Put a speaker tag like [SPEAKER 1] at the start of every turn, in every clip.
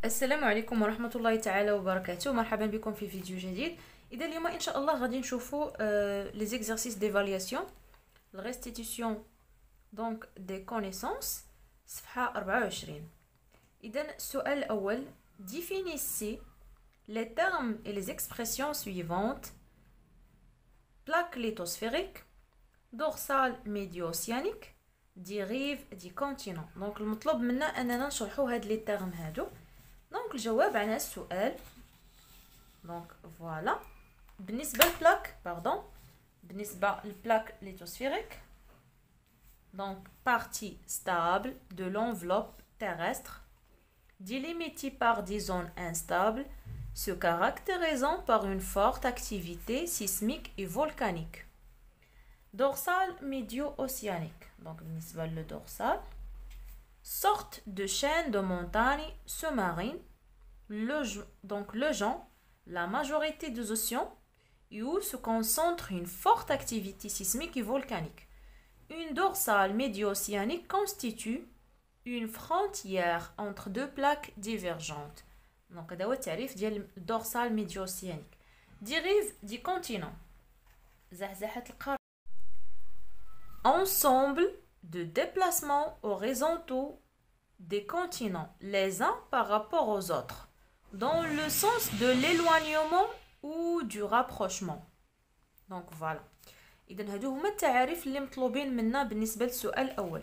[SPEAKER 1] السلام عليكم ورحمة الله تعالى وبركاته. مرحبا بكم في فيديو جديد. إذا اليوم إن شاء الله غادي نشوفوا les exercices d'évaluation, la restitution donc des connaissances صفحة 24. إذا السؤال الأول: définissez les termes et les expressions suivantes: plaque lithosphérique, dorsale médio-océanique, des rives des continents. donc المطلوب منا أننا نشرحوا هاد لي تيرم هادو. دونك الجواب على السؤال دونك فوالا. بالنسبه للبلاك بالنسبه للبلاك ليثوسفيريك donc partie stable de l'enveloppe terrestre délimitée par des zones instables se caractérisant par une forte activité sismique et volcanique. Dorsale médio-océanique, donc بالنسبه للدورسال sorte de chaîne de montagnes sous-marines, le genre, la majorité des océans, et où se concentre une forte activité sismique et volcanique. Une dorsale médio-océanique constitue une frontière entre deux plaques divergentes. Donc, هذا هو التعريف ديال الدورسال médio-océanique. Des rives du continent. زحزحة القارة. Ensemble de déplacements horizontaux des continents les uns par rapport aux autres dans le sens de l'éloignement ou du rapprochement. donc voilà. إذن هادو هما التعاريف اللي مطلوبين منا بالنسبة للسؤال الأول.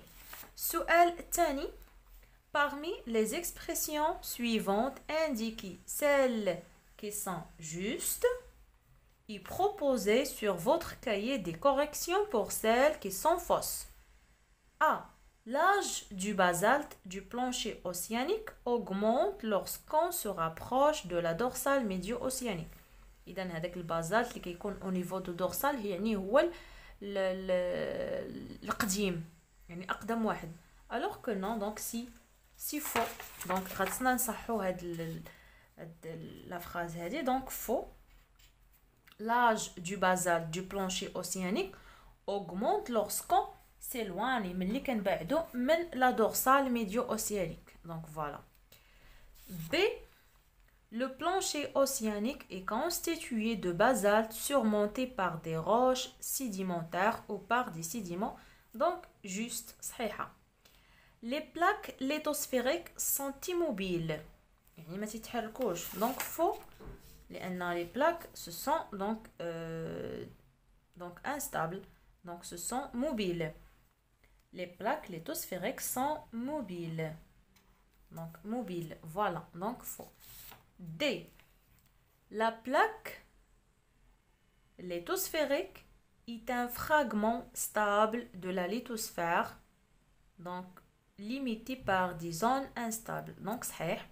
[SPEAKER 1] السؤال الثاني: parmi les expressions suivantes indiquez celles qui sont justes et proposez sur votre cahier des corrections pour celles qui sont fausses. A. L'âge du basalte du plancher océanique augmente lorsqu'on se rapproche de la dorsale médio-océanique. إذا هذاك البازالت اللي كيكون au niveau du dorsal يعني هو القديم، يعني أقدم واحد. alors que non، donc si faux. donc خاصنا نصحوا هاد la phrase هذه. donc faux. L'âge du basalte du plancher océanique augmente lorsqu'on s'éloigne ملي كنبعدو من la dorsale médio-océanique. donc voilà. B. Le plancher océanique est constitué de basalte surmonté par des roches sédimentaires ou par des sédiments. donc juste صحيحة. Les plaques lithosphériques sont immobiles يعني ما تتحركوش. donc faux لأن les plaques ce sont donc instables. donc ce sont mobiles. Les plaques lithosphériques sont mobiles. donc mobiles, voilà. donc faux. D. La plaque lithosphérique est un fragment stable de la lithosphère, donc limité par des zones instables. donc صحيح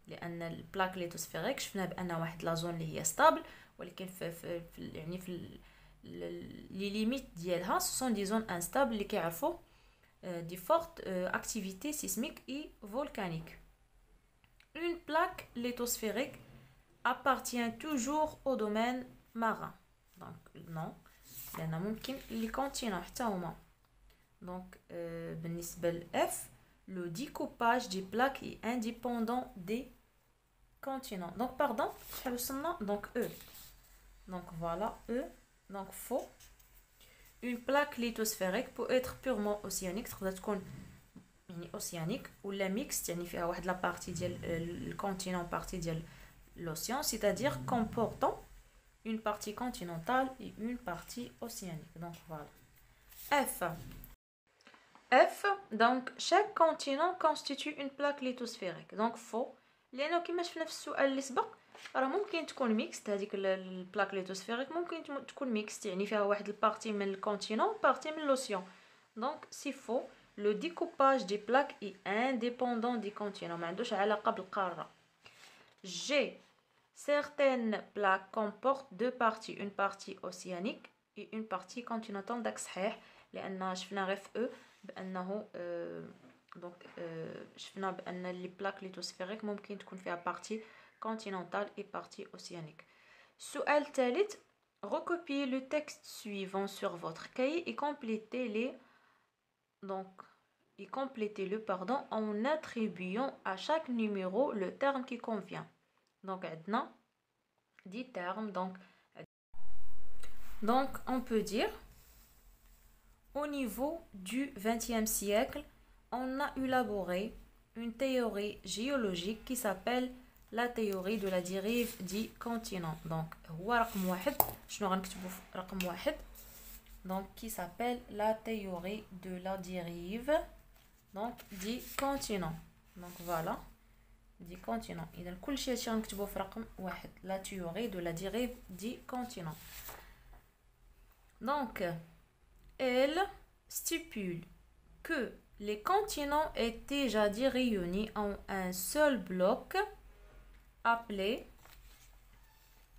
[SPEAKER 1] لأن البلاك ليثوسفيريك شفنا بأن واحد لا زون اللي هي ستابل، ولكن في يعني في لي ليميت ديالها ce sont des zones instables اللي كيعرفوا des fortes activités sismiques et volcaniques. Une plaque lithosphérique appartient toujours au domaine marin. donc non لأن ممكن لي كونتينون حتى هما. donc بالنسبة ل F le découpage des plaques est indépendant des continents. donc pardon شحال وصلنا. donc E. donc voilà E. donc faux. Une plaque lithosphérique peut être purement océanique، تقدر تكون يعني océanique ولا mixte يعني فيها واحد لا بارتي ديال الكونتينون بارتي ديال l'océan، c'est-à-dire comportant une partie continentale et une partie océanique. donc voilà. F. F. donc chaque continent constitue une plaque lithosphérique. donc faux لأنه كما شفنا في السؤال اللي سبق راه ممكن تكون ميكست. هذيك البلاك ليثوسفيريك ممكن تكون ميكست يعني فيها واحد البارتي من الكونتينون بارتي من لوسيون. donc c'est faux. le découpage des plaques est indépendant des continents، ما عندوش علاقة بالقارة. G. certaines plaques comportent deux parties، une partie océanique et une partie continentale. داك صحيح لأن شفنا غير في E بأنه donc شفنا بأن لي بلاك ليثوسفيريك ممكن تكون فيها partie continentale et partie océanique. السؤال الثالث: recopiez le texte suivant sur votre cahier et complétez les donc et complétez-le en attribuant à chaque numéro le terme qui convient. Donc, maintenant, 10 termes. Donc, on peut dire, au niveau du XXe siècle, on a élaboré une théorie géologique qui s'appelle la théorie de la dérive des continents. Donc, qui s'appelle la théorie de la dérive des continents. Donc, voilà, des continents. La théorie de la dérive des continents. Donc, elle stipule que les continents étaient jadis réunis en un seul bloc appelé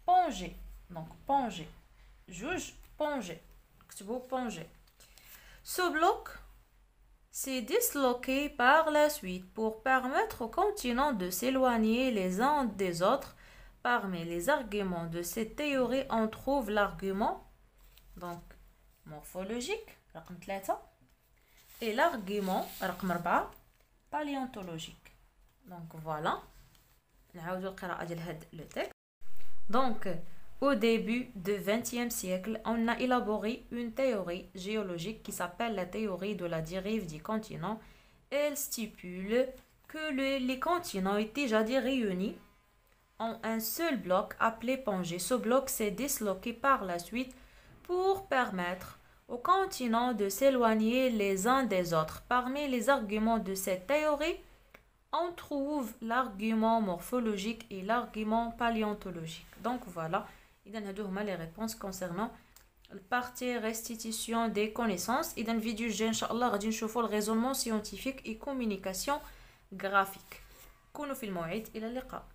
[SPEAKER 1] Pangée. Donc, Pangée. Juge Pangée. Pangée. Ce bloc s'est disloqué par la suite pour permettre aux continents de s'éloigner les uns des autres. Parmi les arguments de cette théorie, on trouve l'argument donc morphologique, رقم 3, et l'argument رقم 4 paléontologique. Donc voilà, نعاودو القراءة ديال هاد le texte. Donc au début du XXe siècle, on a élaboré une théorie géologique qui s'appelle la théorie de la dérive des continents. Elle stipule que les continents étaient jadis réunis en un seul bloc appelé Pangée. Ce bloc s'est disloqué par la suite pour permettre aux continents de s'éloigner les uns des autres. Parmi les arguments de cette théorie, on trouve l'argument morphologique et l'argument paléontologique. Donc voilà, il y a les réponses concernant la partie restitution des connaissances. Et dans la vidéo, Inch'Allah, غادي نشوفوا le raisonnement scientifique et communication graphique. كونوا في الموعد، إلى اللقاء.